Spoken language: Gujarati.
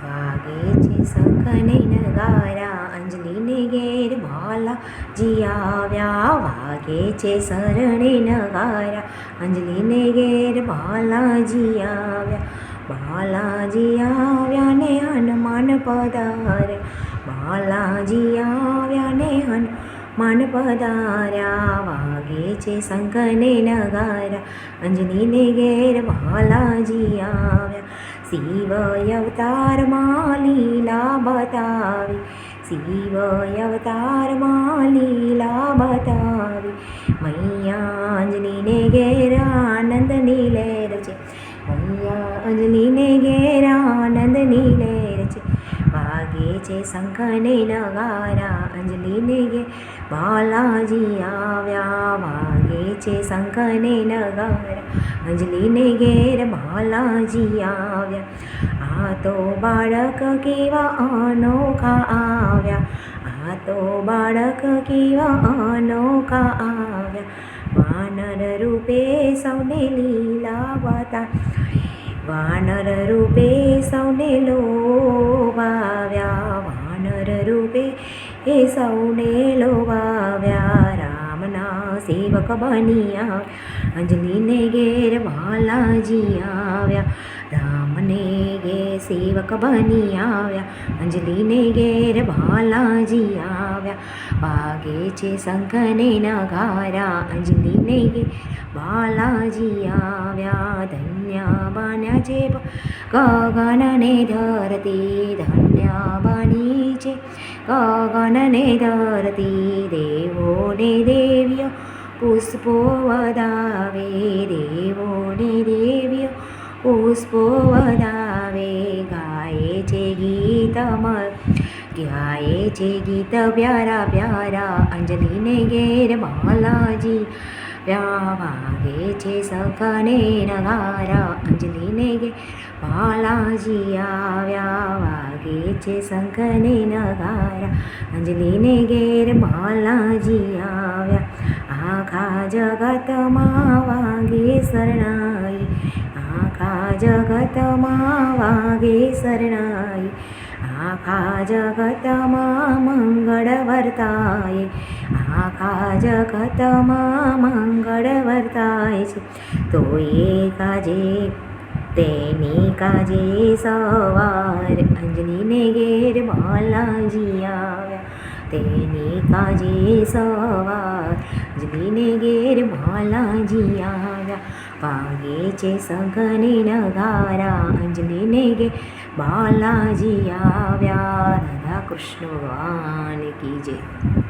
વાગે છે શંખને નગારા અંજલિને ઘેર બાલાજી આવ્યા. વાગે છે શરણે નગારા અંજલિને ઘેર બાલાજી આવ્યા. બાલાજી આવ્યા ને હનુમાન પધાર્યા. બાલાજી આવ્યા ને હનુમાન પધાર્યા. વાગે છે શંખને નગારા અંજલિને ઘેર બાલાજી આવ્યા. શિવ અવતારમાં લીલા બતાવી. શિવ અવતારમાં લીલા બતાવી. મૈયા અંજલિને ઘેર આનંદની લહેર છે. મૈયા અંજલિને ઘેર આનંદની લહેર છે. વાગે છે શંખને નગારા અંજલિને ઘેર બાલાજી આવ્યા. વાગે છે શંખને નગારા અંજલિને ઘેર બાલાજી આવ્યા. આ તો બાળક કેવા અનોખા આવ્યા. આ તો બાળક કેવા અનોખા આવ્યા. વાનર રૂપે સૌને લીલા બતાવી. વાનર રૂપે સૌને લોભાવ્યા. વાનર રૂપે એ સૌને લોભાવ્યા. રામના સેવક બન્યા અંજલિને ઘેર બાલાજી આવ્યા. રામને ઘેર સેવક બની આવ્યા અંજલિને ઘેર બાલાજી આવ્યા. વાગે છે શંખને નગારા અંજલિને ઘેર બાલાજી આવ્યા. ધન્ય બન્યા છે ગગનને ધરતી. ધન્ય બની છે ગગનને ધરતી. દેવો ને દેવીઓ પુષ્પો વધાવે. દેવો ને દેવીઓ પુષ્પો વધાવે. ગાય છે ગીત ગાય છે ગીત પ્યારા પ્યારા અંજલિને ઘેર બાલાજી. વાગે છે શંખને નગારા અંજલિને ઘેર બાલાજી આવ્યા. વાગે છે શંખને નગારા અંજલિને ઘેર બાલાજી આવ્યા. આખા જગતમાં વાગે શરણાઈ. આખા જગતમાં વાગે શરણાઈ. આખા જગતમાં મંગળ વર્તાય. આખા જગતમાં મંગળ વર્તાય છે. તો એ કાજે તેની કાજે સવાર અંજલિને ઘેર બાલાજી આવ્યા. તેની કાજે સવાર અંજલિને ઘેર બાલાજી આવ્યા. વાગે છે શંખને નગારા અંજલિને ઘેર બાલાજી આવ્યા. રાધા કૃષ્ણ ભગવાન કી જય.